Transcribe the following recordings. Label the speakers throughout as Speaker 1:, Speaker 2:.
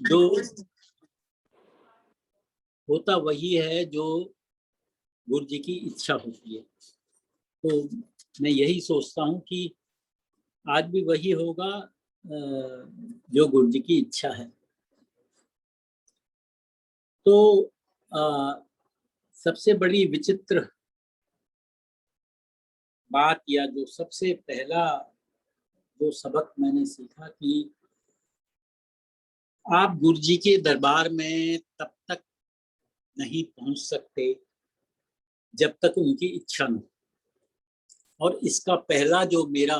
Speaker 1: जो होता वही है जो गुरु जी की इच्छा होती है। तो मैं यही सोचता हूँ कि आज भी वही होगा जो गुरु जी की इच्छा है। तो सबसे बड़ी विचित्र बात या जो सबसे पहला जो सबक मैंने सीखा कि आप गुरु जी के दरबार में तब तक नहीं पहुंच सकते जब तक उनकी इच्छा न हो। और इसका पहला जो मेरा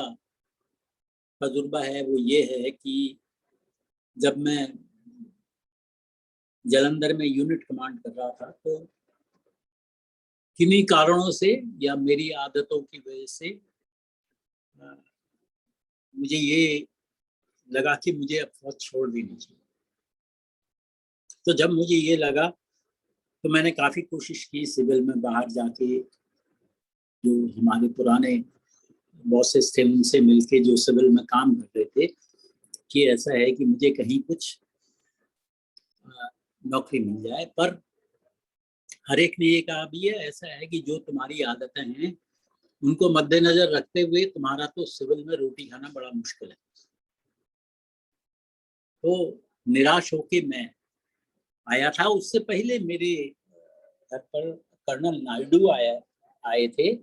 Speaker 1: तजुर्बा है वो ये है कि जब मैं जालंधर में यूनिट कमांड कर रहा था तो किन्हीं कारणों से या मेरी आदतों की वजह से मुझे ये लगा कि मुझे अब फौज छोड़ देनी चाहिए। तो जब मुझे ये लगा तो मैंने काफ़ी कोशिश की सिविल में बाहर जाके, जो हमारे पुराने बॉसेस थे उनसे मिलके जो सिविल में काम कर रहे थे कि ऐसा है कि मुझे कहीं कुछ नौकरी मिल जाए। पर हर एक ने ये कहा भी है ऐसा है कि जो तुम्हारी आदतें हैं उनको मद्देनजर रखते हुए तुम्हारा तो सिविल में रोटी खाना बड़ा मुश्किल है। तो निराश होके मैं आया था। उससे पहले मेरे घर पर कर्नल नायडू आए थे,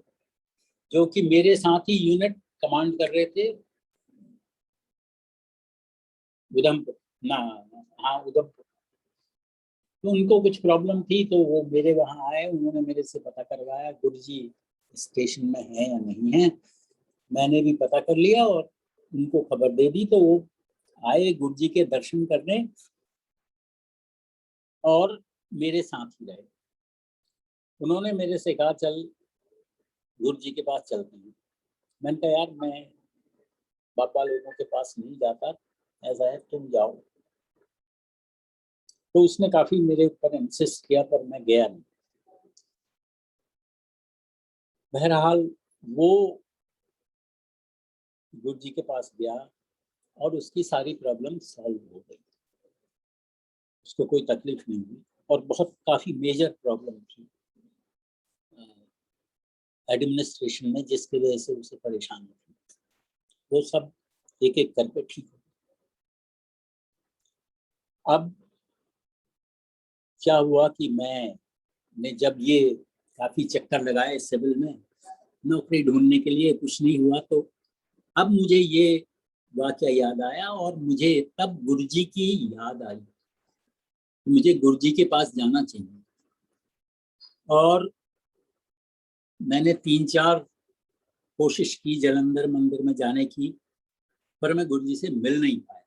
Speaker 1: जो कि मेरे साथ ही यूनिट कमांड कर रहे थे उधमपुर ना। हाँ, उधमपुर। तो उनको कुछ प्रॉब्लम थी तो वो मेरे वहाँ आए, उन्होंने मेरे से पता करवाया गुरुजी स्टेशन में है या नहीं है। मैंने भी पता कर लिया और उनको खबर दे दी। तो वो आए गुरुजी के दर्शन करने और मेरे साथ ही रहे। उन्होंने मेरे से कहा चल गुरुजी के पास चलते हैं। मैंने कहा यार मैं बाबा लोगों के पास नहीं जाता, ऐसा है तुम जाओ। तो उसने काफी मेरे ऊपर इंसिस्ट किया पर मैं गया नहीं। बहरहाल वो गुरुजी के पास गया और उसकी सारी प्रॉब्लम सॉल्व हो गई। उसको कोई तकलीफ नहीं हुई और बहुत काफी मेजर प्रॉब्लम थी एडमिनिस्ट्रेशन में जिसकी वजह से उसे परेशानी थी, वो सब एक एक करके ठीक हो। अब क्या हुआ कि मैंने जब ये काफी चक्कर लगाए सिविल में नौकरी ढूंढने के लिए, कुछ नहीं हुआ। तो अब मुझे ये वाकया याद आया और मुझे तब गुरुजी की याद आई, मुझे गुरुजी के पास जाना चाहिए। और मैंने 3-4 कोशिश की जालंधर मंदिर में जाने की, पर मैं गुरुजी से मिल नहीं पाया,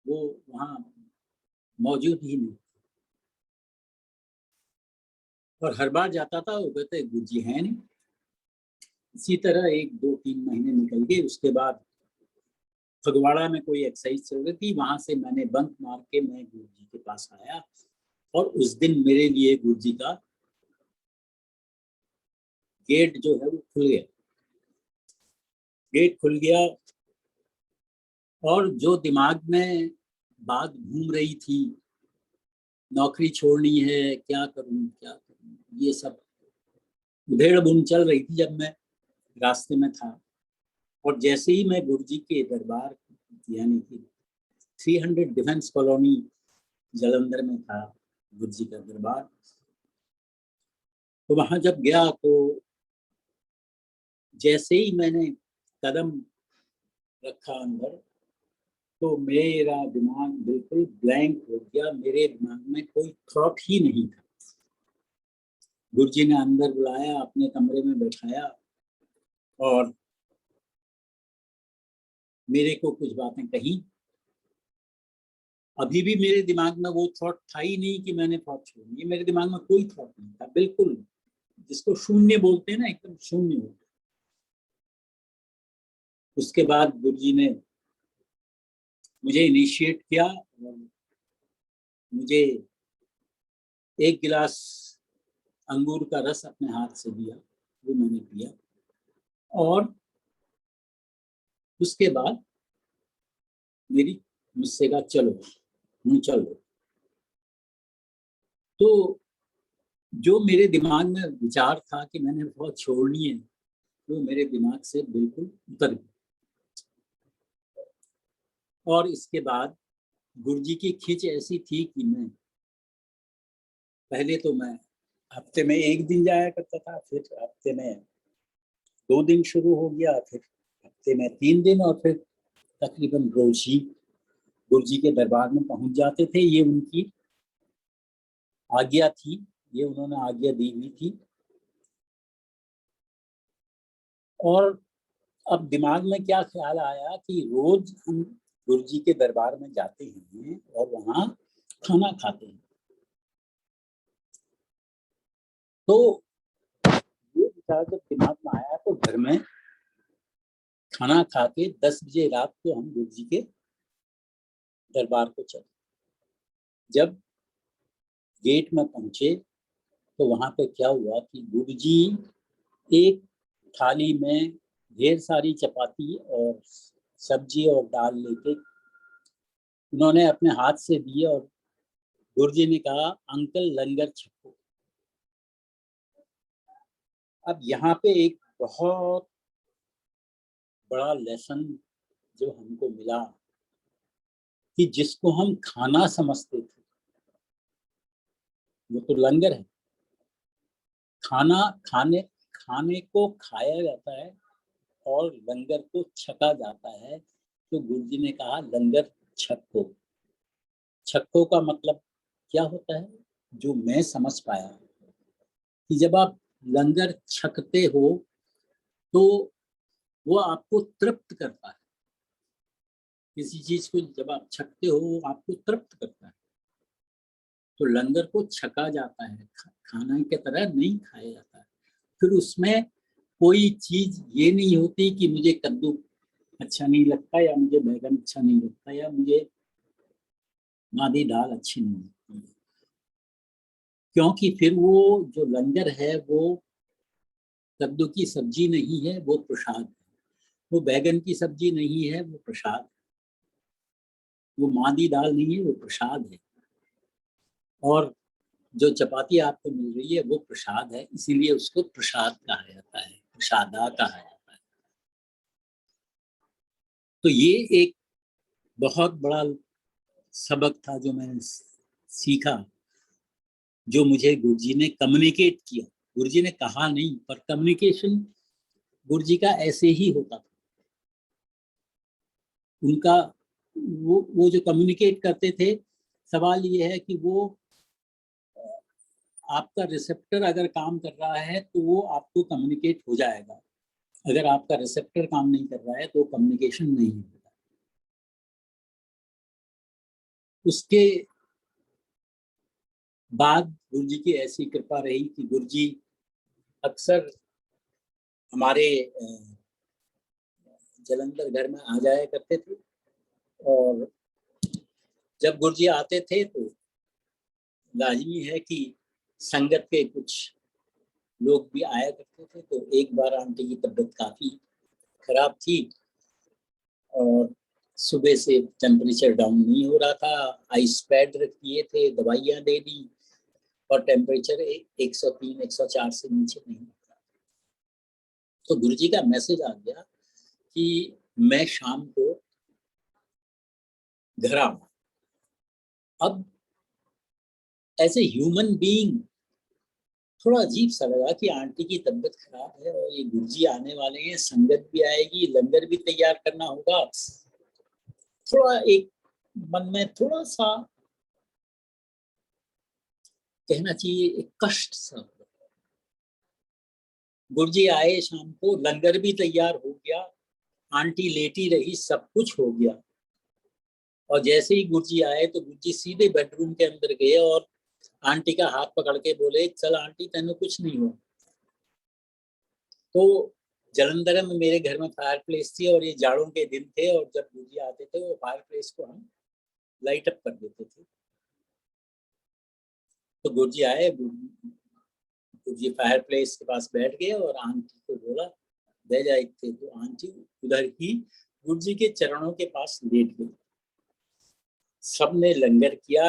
Speaker 1: वो वहाँ मौजूद ही नहीं। और हर बार जाता था वो कहते गुरुजी हैं नहीं। इसी तरह 1-2-3 महीने निकल गए। उसके बाद फगवाड़ा में कोई एक्सरसाइज चल रही थी, वहां से मैंने बंक मार के मैं गुरुजी के पास आया और उस दिन मेरे लिए गुरुजी का गेट जो है वो खुल गया। गेट खुल गया और जो दिमाग में बात घूम रही थी, नौकरी छोड़नी है, क्या करूं क्या करूं, ये सब उधेड़ बुन चल रही थी जब मैं रास्ते में था। और जैसे ही मैं गुरुजी के दरबार यानी कि 300 डिफेंस कॉलोनी जालंधर में था गुरुजी का दरबार, तो वहां जब गया तो जैसे ही मैंने कदम रखा अंदर तो मेरा दिमाग बिल्कुल ब्लैंक हो गया। मेरे दिमाग में कोई थॉट ही नहीं था। गुरुजी ने अंदर बुलाया, अपने कमरे में बैठाया और मेरे को कुछ बातें कही। अभी भी मेरे दिमाग में वो थॉट था ही नहीं कि मैंने थॉट छोड़ी। मेरे दिमाग में कोई थॉट नहीं था, बिल्कुल जिसको शून्य बोलते हैं ना, एकदम शून्य हो। उसके बाद गुरुजी ने मुझे इनिशिएट किया और मुझे 1 गिलास अंगूर का रस अपने हाथ से दिया, वो मैंने पिया। और उसके बाद मुझसे कहा चलो चलो। तो जो मेरे दिमाग में विचार था कि मैंने बहुत छोड़नी है, वो मेरे दिमाग से बिल्कुल उतर गया। और इसके बाद गुरुजी की खिंच ऐसी थी कि मैं पहले तो मैं हफ्ते में 1 दिन जाया करता था, फिर हफ्ते में 2 दिन शुरू हो गया, फिर हफ्ते में 3 दिन, और फिर तकरीबन रोज ही गुरुजी के दरबार में पहुंच जाते थे। ये उनकी आज्ञा थी, ये उन्होंने आज्ञा दी हुई थी। और अब दिमाग में क्या ख्याल आया कि रोज हम गुरुजी के दरबार में जाते हैं और वहाँ खाना खाते हैं। तो ये विचार जब दिमाग में आया तो घर में खाना खा के 10 बजे रात को हम गुरुजी के दरबार को चले। जब गेट में पहुंचे तो वहां पे क्या हुआ कि गुरुजी एक थाली में ढेर सारी चपाती और सब्जी और दाल लेके उन्होंने अपने हाथ से दिए और गुरुजी ने कहा, अंकल लंगर छको। अब यहाँ पे एक बहुत बड़ा लेसन जो हमको मिला कि जिसको हम खाना समझते थे वो तो लंगर है। खाने को खाया जाता है और लंगर को छका जाता है। तो गुरुजी ने कहा, लंगर छको। छक्को का मतलब क्या होता है, जो मैं समझ पाया कि जब आप लंगर छकते हो तो वो आपको तृप्त करता है। किसी चीज को जब आप छकते हो वो आपको तृप्त करता है। तो लंगर को छका जाता है, खाना की तरह नहीं खाया जाता है। फिर उसमें कोई चीज ये नहीं होती कि मुझे कद्दू अच्छा नहीं लगता, या मुझे बैगन अच्छा नहीं लगता, या मुझे मादी दाल अच्छी नहीं लगती। क्योंकि फिर वो जो लंगर है वो कद्दू की सब्जी नहीं है, वो प्रसाद है। वो बैगन की सब्जी नहीं है, वो प्रसाद है। वो मादी दाल नहीं है, वो प्रसाद है। और जो चपाती आपको मिल रही है वो प्रसाद है, इसीलिए उसको प्रसाद कहा जाता है, प्रसादा कहा जाता है। तो ये एक बहुत बड़ा सबक था जो मैंने सीखा, जो मुझे गुरुजी ने कम्युनिकेट किया। गुरुजी ने कहा नहीं, पर कम्युनिकेशन गुरुजी का ऐसे ही होता था। उनका वो जो कम्युनिकेट करते थे, सवाल ये है कि वो आपका रिसेप्टर अगर काम कर रहा है तो वो आपको कम्युनिकेट हो जाएगा। अगर आपका रिसेप्टर काम नहीं कर रहा है तो कम्युनिकेशन नहीं होगा। उसके बाद गुरुजी की ऐसी कृपा रही कि गुरुजी अक्सर हमारे जलंधर घर में आ जाया करते थे। और जब गुरुजी आते थे तो लाजमी है कि संगत के कुछ लोग भी आया करते थे। तो एक बार आंटी की तबीयत काफी खराब थी और सुबह से टेम्परेचर डाउन नहीं हो रहा था। आइस पैड रख दिए थे, दवाइयां दे दी, और टेम्परेचर 103 104 से नीचे नहीं था। तो गुरुजी का मैसेज आ गया कि मैं शाम को घर आऊंगा। अब एज ए ह्यूमन बीइंग थोड़ा अजीब सा लगा कि आंटी की तबीयत खराब है और ये गुरुजी आने वाले हैं, संगत भी आएगी, लंगर भी तैयार करना होगा। थोड़ा एक मन में थोड़ा सा कहना चाहिए एक कष्ट सा। गुरुजी आए शाम को, लंगर भी तैयार हो गया, आंटी लेटी रही, सब कुछ हो गया। और जैसे ही गुरुजी आए तो गुरुजी सीधे बेडरूम के अंदर गए और आंटी का हाथ पकड़ के बोले, चल आंटी, तेन कुछ नहीं हुआ। तो जलंधर में मेरे घर में फायर प्लेस थी और ये जाड़ों के दिन थे, और जब गुरुजी आते थे वो फायर प्लेस को हम लाइट अप कर देते थे। तो गुरुजी आए, गुरुजी फायर प्लेस के पास बैठ गए और आंटी को बोला, बह जाए थे। तो आंटी उधर ही गुरुजी के चरणों के पास लेट गई। सबने लंगर किया।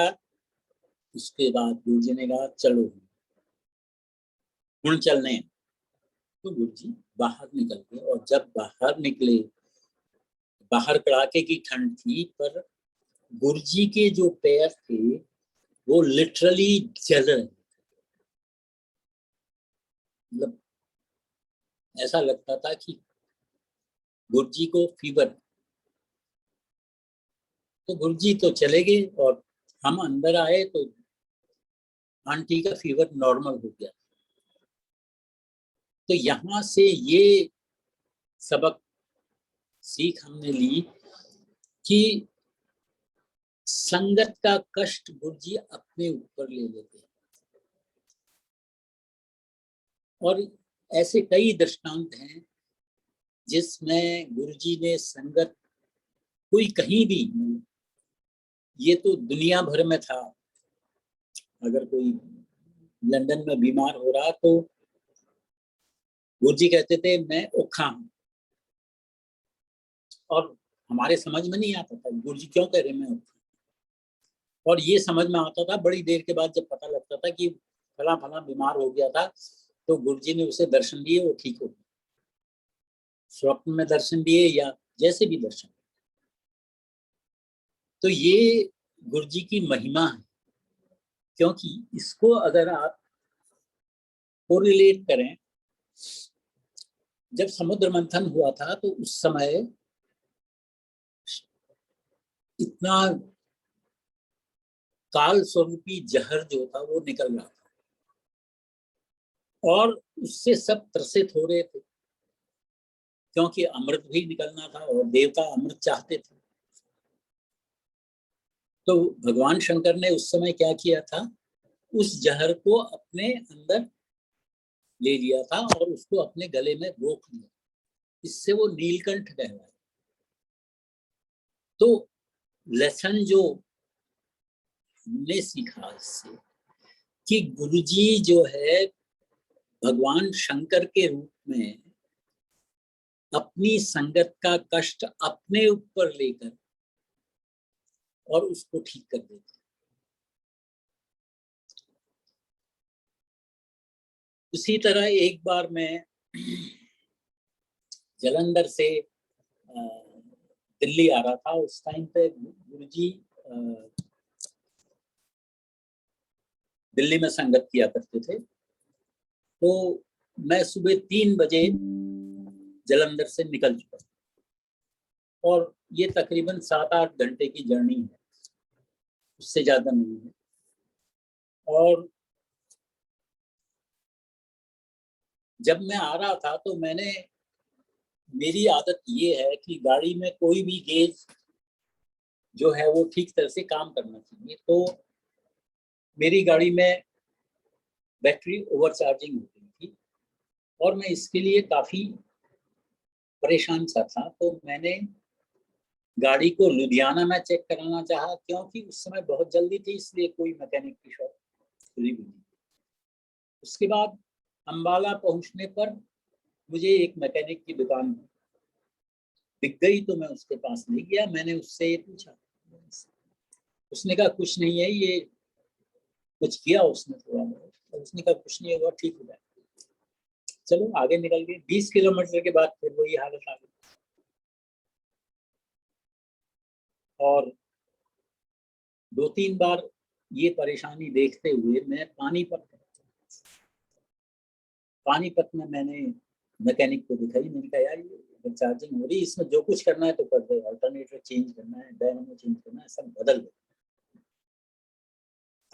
Speaker 1: उसके बाद गुरुजी ने कहा चलो हुण चलने। तो गुरुजी बाहर निकल गए, और जब बाहर निकले, बाहर कड़ाके की ठंड थी, पर गुरुजी के जो पैर थे वो लिटरली जल रहे। मतलब ऐसा लगता था कि गुरुजी को फीवर। तो गुरुजी तो चले गए और हम अंदर आए तो आंटी का फीवर नॉर्मल हो गया। तो यहाँ से ये सबक सीख हमने ली कि संगत का कष्ट गुरुजी अपने ऊपर ले लेते हैं। और ऐसे कई दृष्टांत हैं जिसमें गुरुजी ने संगत, कोई कहीं भी, ये तो दुनिया भर में था, अगर कोई लंदन में बीमार हो रहा तो गुरुजी कहते थे मैं औखा हूं, और हमारे समझ में नहीं आता था गुरुजी क्यों कह रहे मैं औखा। और ये समझ में आता था बड़ी देर के बाद, जब पता लगता था कि फला फला बीमार हो गया था, तो गुरुजी ने उसे दर्शन दिए, वो ठीक हो गया। स्वप्न में दर्शन दिए या जैसे भी दर्शन। तो ये गुरुजी की महिमा है, क्योंकि इसको अगर आप कोरिलेट करें, जब समुद्र मंथन हुआ था तो उस समय इतना काल स्वरूपी जहर जो था वो निकल रहा था, और उससे सब त्रसित हो रहे थे, क्योंकि अमृत भी निकलना था और देवता अमृत चाहते थे। तो भगवान शंकर ने उस समय क्या किया था, उस जहर को अपने अंदर ले लिया था और उसको अपने गले में रोक लिया। इससे वो नीलकंठ कहलाया। तो लेसन जो हमने सीखा इससे, कि गुरुजी जो है भगवान शंकर के रूप में अपनी संगत का कष्ट अपने ऊपर लेकर और उसको ठीक कर देते। उसी तरह एक बार मैं जलंधर से दिल्ली आ रहा था। उस टाइम पे गुरुजी दिल्ली में संगत किया करते थे। तो मैं सुबह 3 बजे जलंधर से निकल चुका, और ये तकरीबन 7-8 घंटे की जर्नी है, उससे ज्यादा नहीं है। और जब मैं आ रहा था तो मेरी आदत ये है कि गाड़ी में कोई भी गेज जो है वो ठीक तरह से काम करना चाहिए। तो मेरी गाड़ी में बैटरी ओवरचार्जिंग हो गई थी, और मैं इसके लिए काफी परेशान सा था। तो मैंने गाड़ी को लुधियाना में चेक कराना चाहा, क्योंकि उस समय बहुत जल्दी थी, इसलिए कोई मैकेनिक की शॉप खुली भी नहीं। उसके बाद अंबाला पहुंचने पर मुझे एक मैकेनिक की दुकान दिख गई, तो मैं उसके पास नहीं गया। मैंने उससे ये पूछा, उसने कहा कुछ नहीं है, ये कुछ किया उसने थोड़ा बहुत, तो उसने कहा कुछ नहीं होगा, ठीक हो जाएगा। चलो आगे निकल गए। 20 किलोमीटर के बाद फिर वही हालत आ गई, और 2-3 बार ये परेशानी देखते हुए मैं पानीपत में मैंने मैकेनिक को दिखाई। मैंने कहा यार ये चार्जिंग हो रही है, इसमें जो कुछ करना है तो कर दे, अल्टरनेटर चेंज करना है, डायनामो चेंज करना है, सब बदल दे,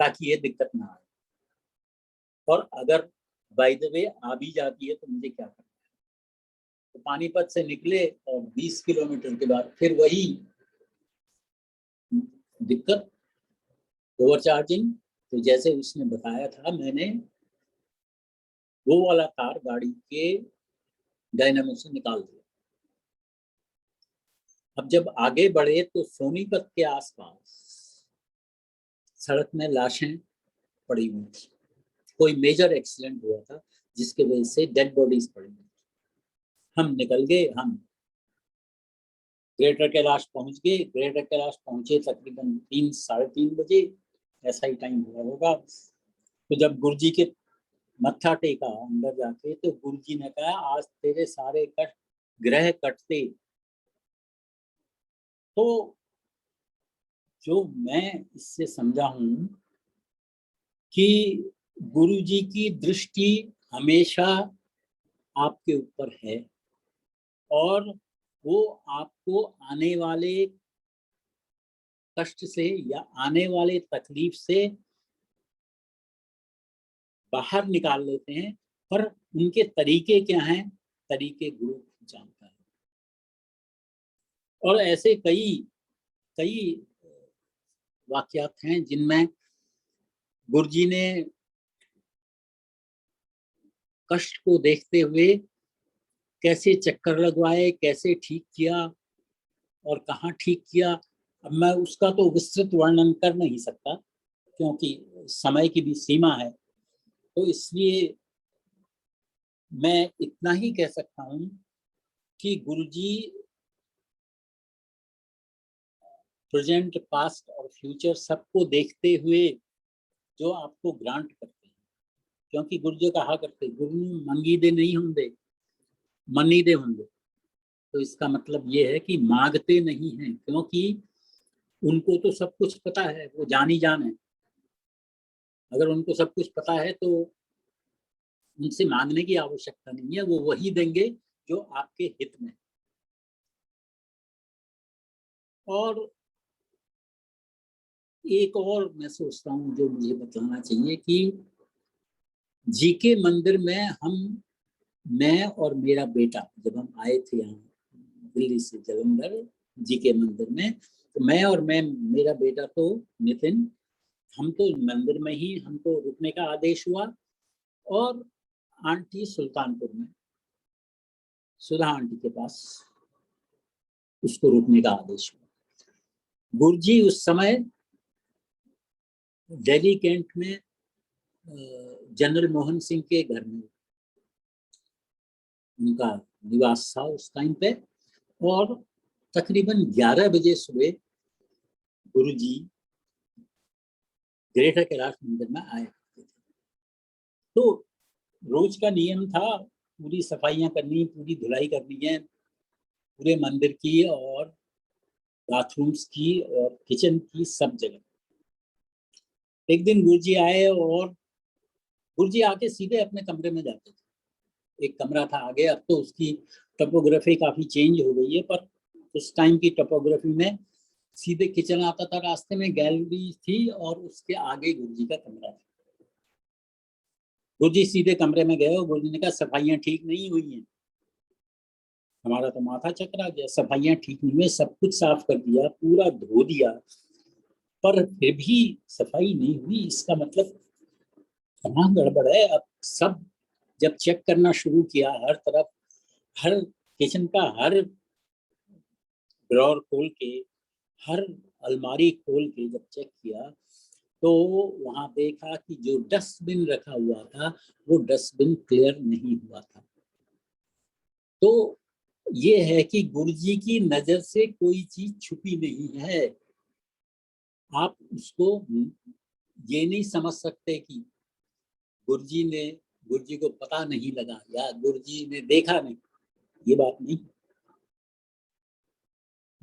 Speaker 1: ताकि ये दिक्कत ना आए। और अगर बाय द वे आ भी जाती है तो मुझे क्या करना है। तो पानीपत से निकले, और 20 किलोमीटर के बाद फिर वही दिक्कत, ओवरचार्जिंग। तो जैसे उसने बताया था, मैंने वो वाला तार गाड़ी के डायनामो से निकाल दिया। अब जब आगे बढ़े तो सोनीपत के आसपास सड़क में लाशें पड़ी हुई थी। कोई मेजर एक्सीडेंट हुआ था जिसके वजह से डेड बॉडीज पड़ी हुई। हम निकल गए। हम ग्रेटर कैलाश पहुंच गए। ग्रेटर कैलाश पहुंचे तकरीबन 3 साढ़े 3 बजे, ऐसा ही टाइम हुआ होगा। तो जब गुरुजी के मत्था टेका अंदर जाके, तो गुरुजी ने कहा आज तेरे सारे कष्ट ग्रह कटते। तो जो मैं इससे समझा हूं कि गुरुजी की दृष्टि हमेशा आपके ऊपर है, और वो आपको आने वाले कष्ट से या आने वाले तकलीफ से बाहर निकाल लेते हैं। पर उनके तरीके क्या हैं, तरीके गुरु जानता है। और ऐसे कई कई वाकयात हैं जिनमें गुरुजी ने कष्ट को देखते हुए कैसे चक्कर लगवाए, कैसे ठीक किया और कहाँ ठीक किया। अब मैं उसका तो विस्तृत वर्णन कर नहीं सकता, क्योंकि समय की भी सीमा है। तो इसलिए मैं इतना ही कह सकता हूँ कि गुरुजी प्रेजेंट, पास्ट और फ्यूचर सबको देखते हुए जो आपको ग्रांट करते हैं। क्योंकि गुरुजी कहा करते, गुरु मंगी दे नहीं होंगे, मनी दे होंगे। तो इसका मतलब ये है कि मांगते नहीं हैं, क्योंकि उनको तो सब कुछ पता है, वो जानी जान है। अगर उनको सब कुछ पता है तो उनसे मांगने की आवश्यकता नहीं है, वो वही देंगे जो आपके हित में। और एक और मैं सोचता हूँ जो मुझे बताना चाहिए कि जीके मंदिर में मैं और मेरा बेटा जब हम आए थे यहाँ दिल्ली से जालंधर जीके मंदिर में, तो मैं और मेरा बेटा तो नितिन, हम तो मंदिर में ही हमको रुकने का आदेश हुआ। और आंटी सुल्तानपुर में, सुधा आंटी के पास, उसको रुकने का आदेश हुआ। गुरुजी उस समय दिल्ली कैंट में जनरल मोहन सिंह के घर में उनका निवास था उस टाइम पे। और तकरीबन 11 बजे सुबह गुरुजी ग्रेटर कैलाश मंदिर में आए करते थे। तो रोज का नियम था पूरी सफाइयां करनी, पूरी धुलाई करनी है पूरे मंदिर की, और बाथरूम्स की और किचन की, सब जगह। एक दिन गुरुजी आए और गुरुजी आके सीधे अपने कमरे में जाते थे। एक कमरा था आगे, अब तो उसकी टोपोग्राफी काफी चेंज हो गई है, पर उस टाइम की टोपोग्राफी में सीधे किचन आता था, रास्ते में गैलरी थी और उसके आगे गुरुजी का कमरा था। गुरुजी सीधे कमरे में गए और गुरुजी ने कहा सफाइयां ठीक नहीं हुई हैं। हमारा तो माथा चकरा गया, सफाइयां ठीक नहीं हुई, सब कुछ साफ कर दिया, पूरा धो दिया, पर फिर भी सफाई नहीं हुई। इसका मतलब कहाँ गड़बड़ है। अब सब जब चेक करना शुरू किया, हर तरफ, हर किचन का हर ड्रॉर खोल के, हर अलमारी खोल के जब चेक किया, तो वहां देखा कि जो डस्टबिन रखा हुआ था वो डस्टबिन क्लियर नहीं हुआ था। तो ये है कि गुरुजी की नजर से कोई चीज छुपी नहीं है। आप उसको ये नहीं समझ सकते कि गुरुजी को पता नहीं लगा या गुरुजी ने देखा नहीं, ये बात नहीं।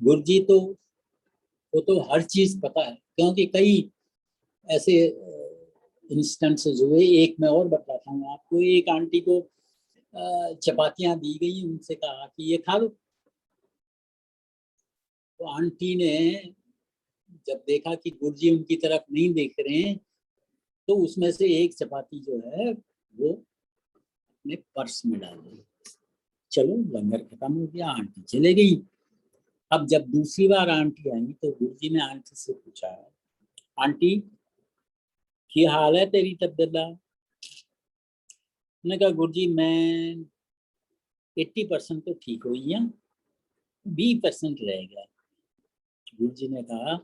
Speaker 1: गुरुजी तो वो तो हर चीज पता है, क्योंकि कई ऐसे इंस्टेंसेस हुए। एक मैं और बताता हूँ आपको। एक आंटी को चपातियां दी गई, उनसे कहा कि ये खा लो। तो आंटी ने जब देखा कि गुरुजी उनकी तरफ नहीं देख रहे हैं, तो उसमें से एक चपाती जो है वो अपने पर्स में डाल दी। चलो लंगर खत्म हो गया, आंटी चले गई। अब जब दूसरी बार आंटी आई तो गुरुजी ने आंटी से पूछा, आंटी की हाल है तेरी तबीयत दा? ने कहा गुरुजी मैं 80% तो ठीक हुई है, 20% रह गया। गुरुजी ने कहा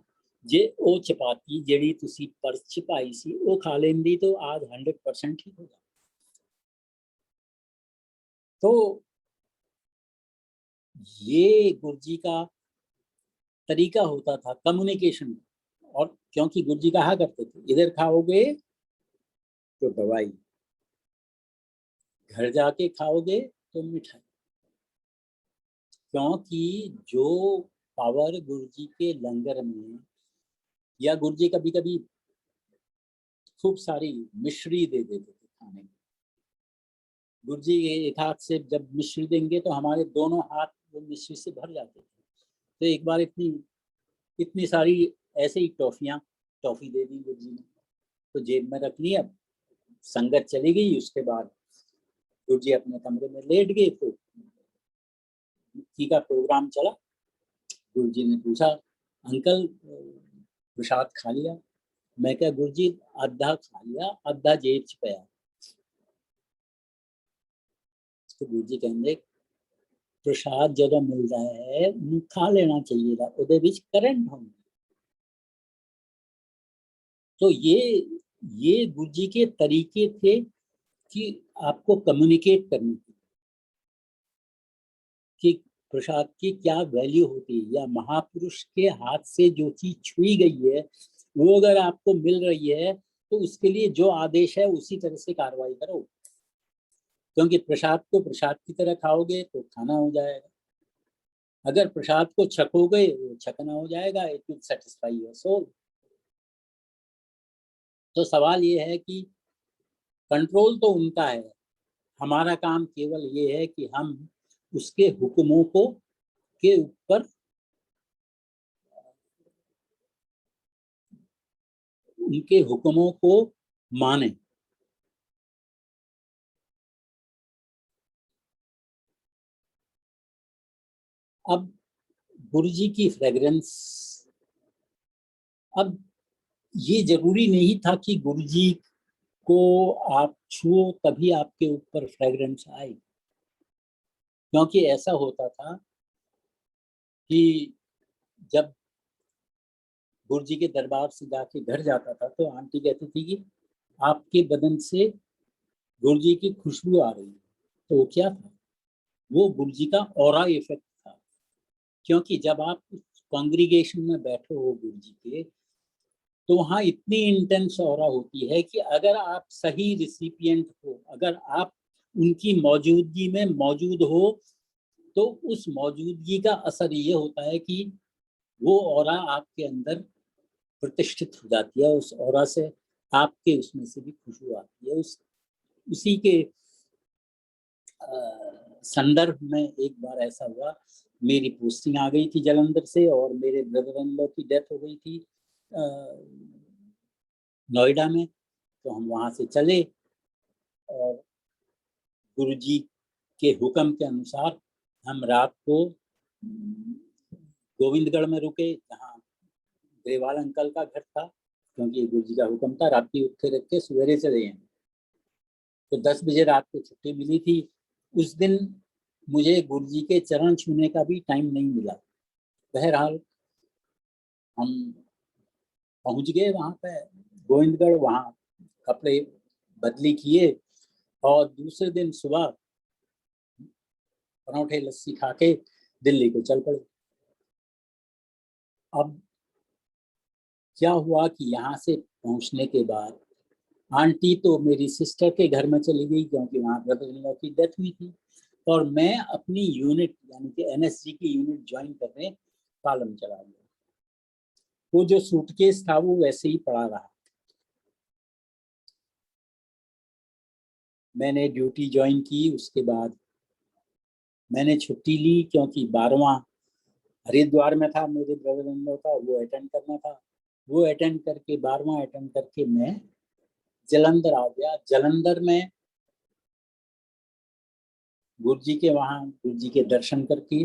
Speaker 1: जे ओ चपाती जेड़ी तुसी पर्स च पाई सी ओ खा लेंदी तो आज 100% ठीक होगा। तो ये गुरुजी का तरीका होता था कम्युनिकेशन। और क्योंकि गुरुजी कहा करते थे इधर खाओगे तो दवाई, घर जाके खाओगे तो मिठाई। क्योंकि जो पावर गुरुजी के लंगर में, या गुरुजी कभी कभी खूब सारी मिश्री दे देते थे खाने में। गुरुजी एक हाथ से जब मिश्री देंगे तो हमारे दोनों हाथ वो मिश्री से भर जाते थे। तो एक बार इतनी इतनी सारी ऐसे ही टॉफी दे दी गुरुजी ने, तो जेब में रख ली। अब संगत चली गई, उसके बाद गुरुजी अपने कमरे में लेट गए, तो मुक्ति का प्रोग्राम चला। गुरुजी ने पूछा, अंकल प्रसाद खा लिया? मैं क्या गुरुजी आधा खा लिया, आधा जेब च पाया। तो गुरुजी कहते प्रसाद जो मिलता है खा लेना चाहिए था, उहदे विच करंट होंगे। तो ये गुरुजी के तरीके थे कि आपको कम्युनिकेट करने की, कि प्रसाद की क्या वैल्यू होती है, या महापुरुष के हाथ से जो चीज छुई गई है वो अगर आपको मिल रही है तो उसके लिए जो आदेश है उसी तरह से कार्रवाई करो। क्योंकि प्रसाद को प्रसाद की तरह खाओगे तो खाना हो जाएगा, अगर प्रसाद को छकोगे वो छकना हो जाएगा, it will satisfy your soul. तो सवाल ये है कि कंट्रोल तो उनका है, हमारा काम केवल ये है कि हम उसके हुक्मों को के ऊपर उनके हुक्मों को माने। अब गुरुजी की फ्रेग्रेंस, अब ये जरूरी नहीं था कि गुरुजी को आप छुओ तभी आपके ऊपर फ्रेग्रेंस आए। क्योंकि ऐसा होता था कि जब गुरुजी के दरबार से जाके घर जाता था तो आंटी कहती थी कि आपके बदन से गुरुजी की खुशबू आ रही है। तो वो क्या था? वो गुरुजी का ऑरा इफेक्ट था। क्योंकि जब आप कॉन्ग्रीगेशन में बैठे हो गुरुजी के, तो वहाँ इतनी इंटेंस ऑरा होती है कि अगर आप सही रिसिपिएंट हो, अगर आप उनकी मौजूदगी में मौजूद हो, तो उस मौजूदगी का असर ये होता है कि वो ऑरा आपके अंदर प्रतिष्ठित हो जाती है। उस ऑरा से आपके उसमें से भी खुशबू आती है। उसी के संदर्भ में एक बार ऐसा हुआ, मेरी पोस्टिंग आ गई थी जलंधर से और मेरे ब्रदर इन लॉ की डेथ हो गई थी नोएडा में। तो हम वहाँ से चले और गुरुजी के हुक्म के अनुसार हम रात को गोविंदगढ़ में रुके, जहाँ ग्रेवाल अंकल का घर था। क्योंकि गुरुजी का हुक्म था रात की उठे रख के सवेरे चले हैं। तो 10 बजे रात को छुट्टी मिली थी। उस दिन मुझे गुरुजी के चरण छूने का भी टाइम नहीं मिला। बहरहाल हम पहुंच गए वहां पे गोविंदगढ़, वहां कपड़े बदली किए और दूसरे दिन सुबह पराठे लस्सी खा के दिल्ली को चल पड़े। अब क्या हुआ कि यहाँ से पहुंचने के बाद आंटी तो मेरी सिस्टर के घर में चली गई, क्योंकि वहाँ ब्रदर इन लॉ की डेथ हुई थी। और मैं अपनी यूनिट यानी कि एनएसजी की यूनिट ज्वाइन करने पालम चला गया। वो जो सूटकेस था वो वैसे ही पड़ा रहा। मैंने ड्यूटी ज्वाइन की, उसके बाद मैंने छुट्टी ली, क्योंकि 12वां हरिद्वार में था मेरे ब्रदर इन लॉ का, वो अटेंड करना था। वो अटेंड करके 12वां अटेंड करके मैं जलंधर आ गया। जलंधर में गुरुजी के वहाँ गुरुजी के दर्शन करके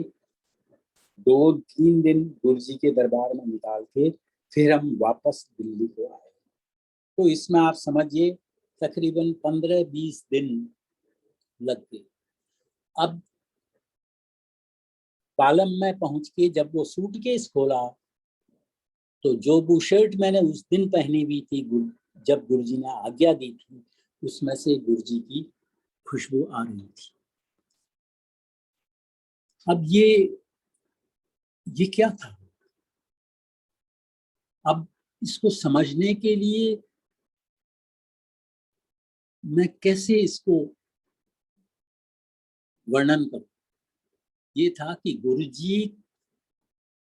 Speaker 1: 2-3 दिन गुरुजी के दरबार में निकाल के फिर हम वापस दिल्ली को आए। तो इसमें आप समझिए तकरीबन 15-20 दिन लग गए। अब पालम में पहुंच के जब वो सूटकेस खोला, तो जो बुशर्ट मैंने उस दिन पहनी हुई थी जब गुरुजी ने आज्ञा दी थी, उसमें से गुरुजी की खुशबू आ रही थी। अब ये क्या था? अब इसको समझने के लिए मैं कैसे इसको वर्णन करूं? ये था कि गुरुजी,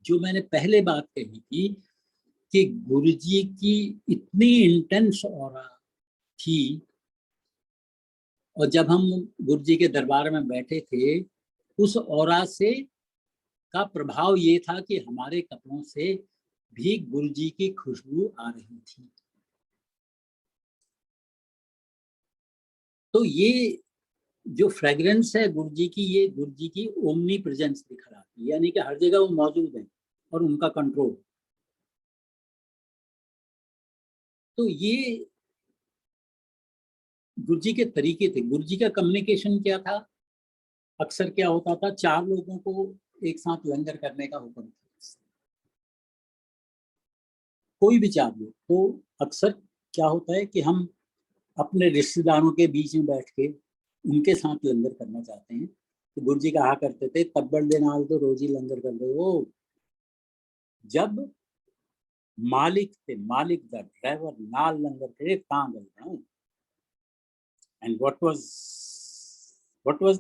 Speaker 1: जो मैंने पहले बात कही थी कि गुरुजी की इतनी इंटेंस ऑरा थी, और जब हम गुरुजी के दरबार में बैठे थे, उस ऑरा से का प्रभाव ये था कि हमारे कपड़ों से भी गुरुजी की खुशबू आ रही थी। तो ये जो फ्रेग्रेंस है गुरुजी की, ये गुरुजी की ओमनी प्रेजेंस दिखलाती है, यानी कि हर जगह वो मौजूद है और उनका कंट्रोल। तो ये गुरुजी के तरीके थे। गुरुजी का कम्युनिकेशन क्या था? अक्सर क्या होता था, 4 लोगों को एक साथ लंगर करने का हुक्म था, कोई भी 4 लोग। तो अक्सर क्या होता है कि हम अपने रिश्तेदारों के बीच में बैठ के उनके साथ लंगर करना चाहते हैं, तो गुरुजी कहा करते थे, तब्बड़ दे नाल तो रोज ही लंगर कर रहे हो। जब मालिक थे, मालिक द ड्राइवर नाल लंगर करे तां गल रहा। And what was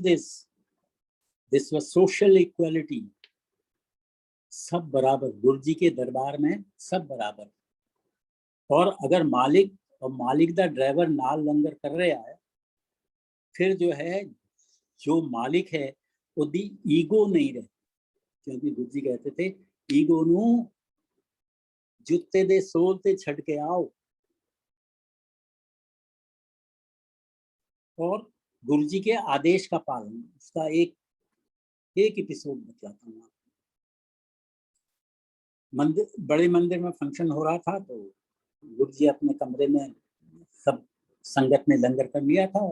Speaker 1: this was social equality। सब बराबर, गुरुजी के दरबार में सब बराबर। और अगर मालिक और मालिक दा ड्राइवर नाल लंगर कर रहा है, फिर जो है जो मालिक है ਉਹਦੀ ईगो नहीं रहे, क्योंकि गुरुजी कहते थे ईगो ਨੂੰ ਜੁੱਤੇ ਦੇ ਸੋਲ ਤੇ ਛੱਡ के आओ। और गुरुजी के आदेश का पालन, उसका एक एपिसोड बताता हूँ। मंदिर, बड़े मंदिर में फंक्शन हो रहा था, तो गुरुजी अपने कमरे में सब संगत ने लंगर कर लिया था।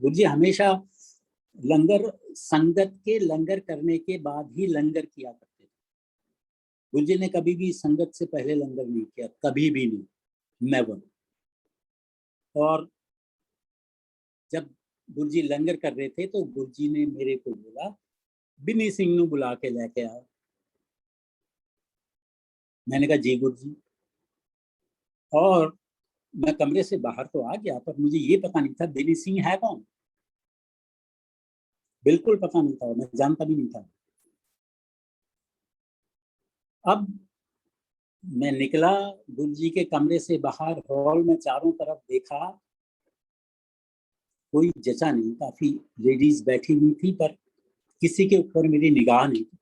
Speaker 1: गुरुजी हमेशा लंगर, संगत के लंगर करने के बाद ही लंगर किया करते थे। गुरुजी ने कभी भी संगत से पहले लंगर नहीं किया, कभी भी नहीं, नेवर। और जब गुरुजी लंगर कर रहे थे तो गुरुजी ने मेरे को बोला, बिनी सिंह ਨੂੰ बुला के लेके आओ। मैंने कहा जी गुरुजी। और मैं कमरे से बाहर तो आ गया, पर मुझे ये पता नहीं था बिनी सिंह है कौन, बिल्कुल पता नहीं था, मैं जानता भी नहीं था। अब मैं निकला गुरुजी के कमरे से बाहर, हॉल में चारों तरफ देखा, कोई जचा नहीं। काफी लेडीज बैठी हुई थी, पर किसी के ऊपर मेरी निगाह नहीं थी।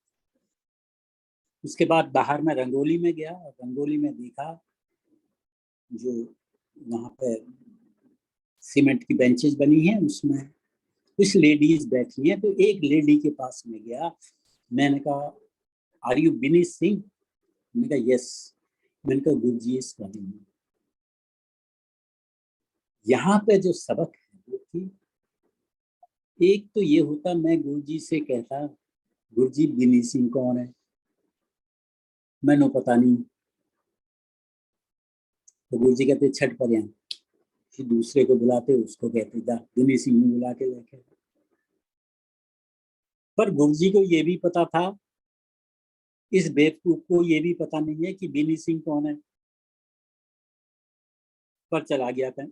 Speaker 1: उसके बाद बाहर में रंगोली में गया, और रंगोली में देखा जो वहां पे सीमेंट की बेंचेस बनी हैं, उसमें कुछ लेडीज बैठी हैं। तो एक लेडी के पास में गया, मैंने कहा आर यू बिनी सिंह? मैंने कहा यस। मैंने कहा गुरुजी इज कमिंग। यहाँ पे जो सबक है वो थी, एक तो ये होता, मैं गुरुजी से कहता गुरुजी बिनी सिंह कौन है, मैंने पता नहीं। तो गुरुजी कहते छठ पर यहाँ, फिर दूसरे को बुलाते, उसको कहते जा बिनी सिंह ने बुला के लेके। पर गुरुजी को ये भी पता था, इस बेवकूफ को ये भी पता नहीं है कि बिनी सिंह कौन है, पर चला गया था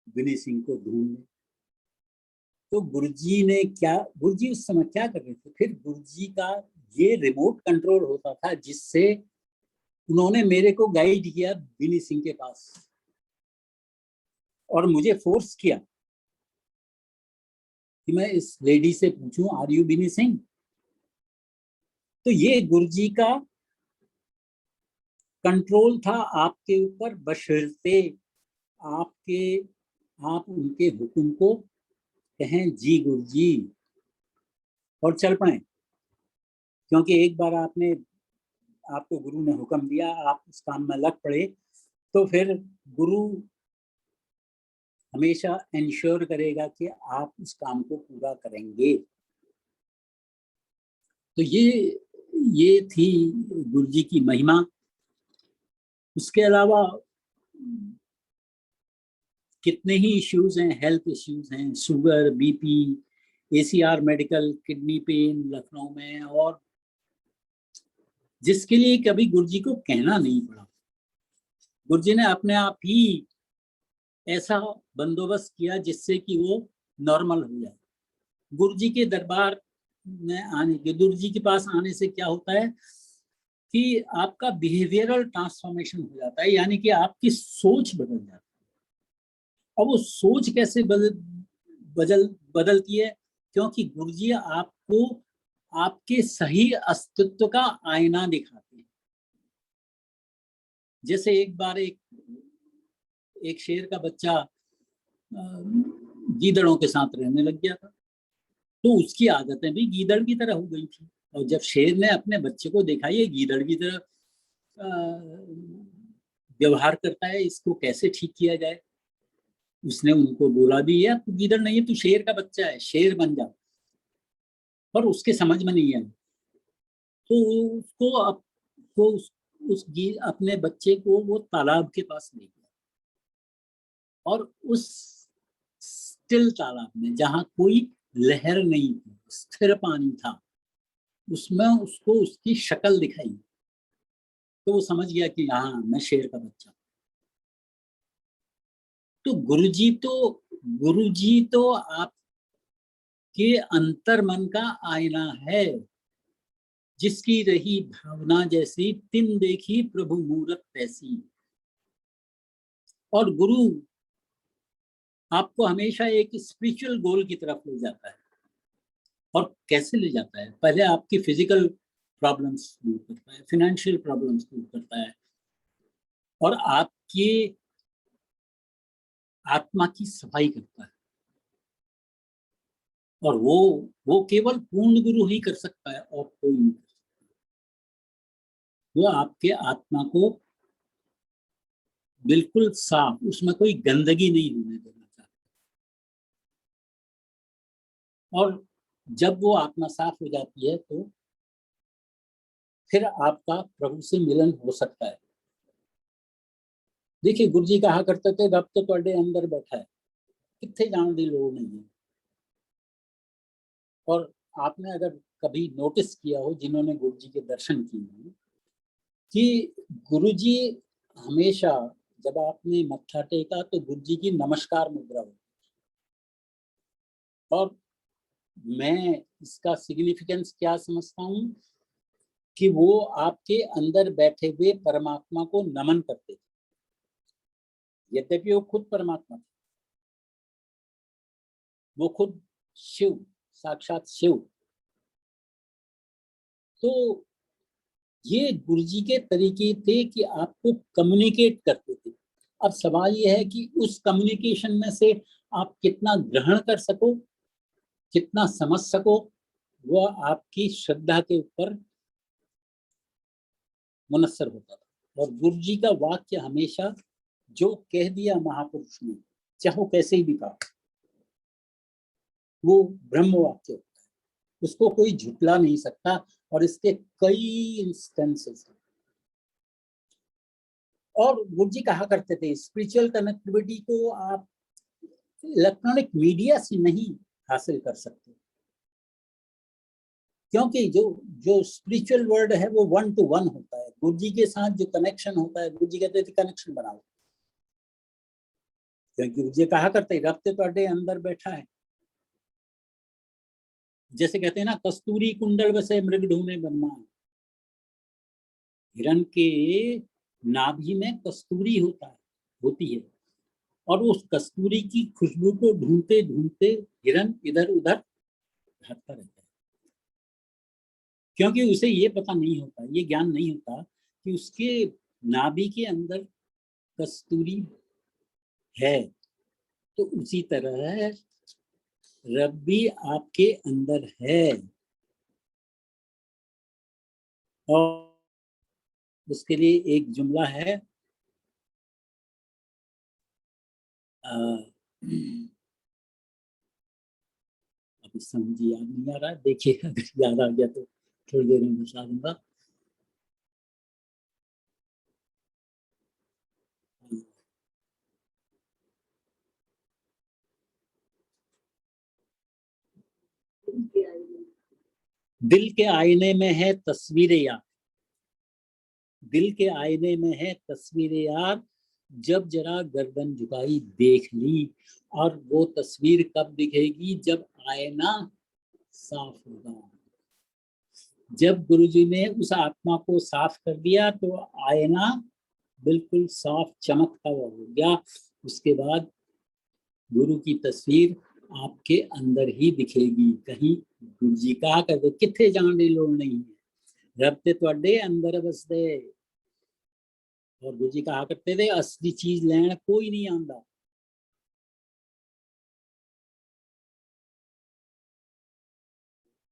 Speaker 1: बिनी सिंह को ढूंढने। तो गुरुजी ने क्या, गुरुजी उस समय क्या कर रहे थे, फिर गुरुजी का ये रिमोट कंट्रोल होता था, जिससे उन्होंने मेरे को गाइड किया बिनी सिंह के पास, और मुझे फोर्स किया कि मैं इस लेडी से पूछूं आर यू बिनी सिंह। तो ये गुरुजी का कंट्रोल था आपके ऊपर, बशर्ते आप उनके हुक्म को कहें जी गुरुजी और चल पड़े। क्योंकि एक बार आपको गुरु ने हुक्म दिया, आप उस काम में लग पड़े, तो फिर गुरु हमेशा इंश्योर करेगा कि आप उस काम को पूरा करेंगे। तो ये थी गुरुजी की महिमा। उसके अलावा कितने ही इश्यूज हैं, हेल्थ इश्यूज हैं, sugar, BP, ACR medical, kidney pain Lucknow में, और जिसके लिए कभी गुरुजी को कहना नहीं पड़ा। गुरुजी ने अपने आप ही ऐसा बंदोबस्त किया जिससे कि वो नॉर्मल हो जाए। गुरुजी के दरबार में आने के, गुरुजी के पास आने से क्या होता है कि आपका बिहेवियरल ट्रांसफॉर्मेशन हो जाता है, यानी कि आपकी सोच बदल जाती है। अब वो सोच कैसे बदलती है? क्योंकि गुरुजी आपको आपके सही अस्तित्व का आईना दिखाते हैं। जैसे एक बार एक शेर का बच्चा गीदड़ों के साथ रहने लग गया था, तो उसकी आदतें भी गीदड़ की तरह हो गई थी। और जब शेर ने अपने बच्चे को देखा ये गीदड़ की तरह व्यवहार करता है, इसको कैसे ठीक किया जाए, उसने उनको बोला भी है तू गीदड़ नहीं है, तू शेर का बच्चा है, शेर बन जा। पर उसके समझ में नहीं आया, तो उसको अपने बच्चे को वो तालाब के पास ले गया, और उस स्टिल तालाब में जहां कोई लहर नहीं थी, स्थिर पानी था, उसमें उसको उसकी शक्ल दिखाई, तो वो समझ गया कि हाँ मैं शेर का बच्चा। तो गुरुजी तो आपके अंतर मन का आईना है। जिसकी रही भावना जैसी, तिन देखी प्रभु मूरत तैसी। और गुरु आपको हमेशा एक स्पिरिचुअल गोल की तरफ ले जाता है। और कैसे ले जाता है? पहले आपकी फिजिकल प्रॉब्लम्स दूर करता है, फाइनेंशियल प्रॉब्लम्स दूर करता है, और आपकी आत्मा की सफाई करता है। और वो केवल पूर्ण गुरु ही कर सकता है, और कोई नहीं कर सकता। वो आपके आत्मा को बिल्कुल साफ, उसमें कोई गंदगी नहीं होने देना चाहता। और जब वो आत्मा साफ हो जाती है तो फिर आपका प्रभु से मिलन हो सकता है। देखिए गुरुजी कहा करते थे, रब तो ਤੁਹਾਡੇ अंदर बैठा है, कितने जाने की लोड़ नहीं है। और आपने अगर कभी नोटिस किया हो, जिन्होंने गुरुजी के दर्शन किए हैं, कि गुरुजी हमेशा जब आपने मत्था टेका तो गुरुजी की नमस्कार मुद्रा हो। और मैं इसका सिग्निफिकेंस क्या समझता हूँ कि वो आपके अंदर बैठे हुए परमात्मा को नमन करते थे। यद्यपि वो खुद परमात्मा थे, वो खुद शिव, साक्षात शिव। तो ये गुरुजी के तरीके थे कि आपको कम्युनिकेट करते थे। अब सवाल ये है कि उस कम्युनिकेशन में से आप कितना ग्रहण कर सको, कितना समझ सको, वो आपकी श्रद्धा के ऊपर मुनस्सर होता था। और गुरुजी का वाक्य हमेशा, जो कह दिया महापुरुष ने, चाहे वो कैसे ही भी कहा, वो ब्रह्म वाक्य होता है, उसको कोई झुटला नहीं सकता। और इसके कई इंस्टेंसेस हैं। और गुरुजी कहा करते थे, स्पिरिचुअल कनेक्टिविटी को आप इलेक्ट्रॉनिक मीडिया से नहीं हासिल कर सकते, क्योंकि जो स्पिरिचुअल वर्ल्ड है वो 1 to 1 होता है। गुरुजी के साथ जो कनेक्शन होता है, गुरुजी कहते थे कनेक्शन बनाओ, क्योंकि गुरुजी कहा करते रब तो ਤੁਹਾਡੇ अंदर बैठा है। जैसे कहते हैं ना, कस्तूरी कुंडल बसे मृग ढूंढे ब्रह्मा। हिरण के नाभि में कस्तूरी होती है, और उस कस्तूरी की खुशबू को ढूंढते ढूंढते हिरण इधर उधर भटकता रहता है, क्योंकि उसे ये पता नहीं होता, ये ज्ञान नहीं होता कि उसके नाभि के अंदर कस्तूरी है। तो उसी तरह रब भी आपके अंदर है। और उसके लिए एक जुमला है, अभी समझ याद नहीं आ रहा है, देखिए अगर याद आ गया तो थोड़ी देर में बता दूंगा। दिल के आईने में है तस्वीरें याद, दिल के आईने में है तस्वीर यार, जब जरा गर्दन झुकाई देख ली। और वो तस्वीर कब दिखेगी? जब आईना साफ होगा। जब गुरुजी ने उस आत्मा को साफ कर दिया तो आईना बिल्कुल साफ चमकता हुआ हो गया। उसके बाद गुरु की तस्वीर आपके अंदर ही दिखेगी। कहीं गुरुजी कहा करते किथे जाने की लोड़ नहीं है, रब ते तुहाडे अंदर बसदे। और गुरुजी कहा करते थे असली चीज लैन कोई नहीं आंदा।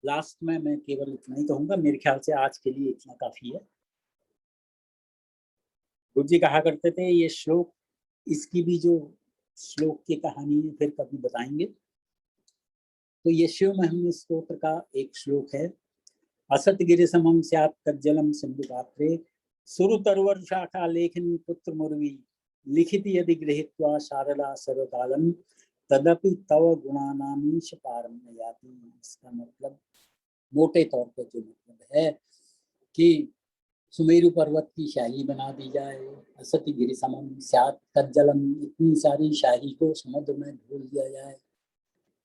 Speaker 1: लास्ट में मैं केवल इतना ही कहूंगा, मेरे ख्याल से आज के लिए इतना काफी है। गुरुजी कहा करते थे ये श्लोक, इसकी भी जो श्लोक की कहानी है फिर कभी बताएंगे। तो ये शिव महिमा स्तोत्र का एक श्लोक है। असत गिरि समम स्यात् तज्जलम सिंधु पात्रे सुरतरुवर शाखा लेखनी पुत्र मुर्वी लिखिति यदि गृहीत्वा शारदा सर्वकालम तदपि तव गुणानामीश पारम न याति। इसका मतलब मोटे तौर पर जो मतलब है कि सुमेरु पर्वत की शाही बना दी जाए, असति गिरि समम स्यात् तज्जलम, इतनी सारी शाही को समुद्र में घोल दिया जाए,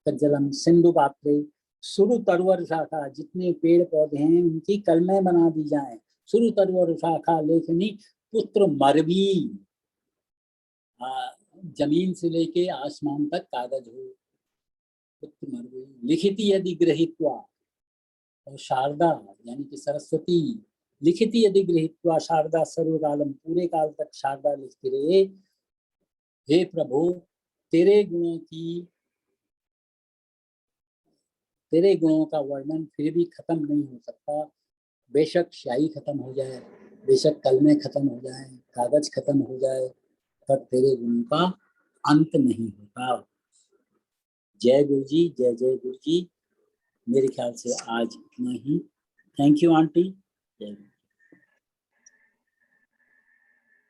Speaker 1: तज्जलम सिंधु पात्रे सुरु तरवर शाखा, जितने पेड़ पौधे हैं उनकी कलमें बना दी जाएं, सुरु तरवर शाखा लेखनी पुत्र मरवी, जमीन से लेके आसमान तक कागज हो, पुत्र मरवी लिखिति यदि गृहीत्वा, और शारदा यानी कि सरस्वती लिखिति यदि गृहीत्वा शारदा सर्वकालम, पूरे काल तक शारदा लिखती रहे। हे प्रभु तेरे गुणों का वर्णन फिर भी खत्म नहीं हो सकता। बेशक स्याही खत्म हो जाए, बेशक कलमें खत्म हो जाए, कागज खत्म हो जाए, पर तेरे गुणों का अंत नहीं होता। जय गुरु जी, जय जय गुरु जी। मेरे ख्याल से आज इतना ही। Thank you aunty. जय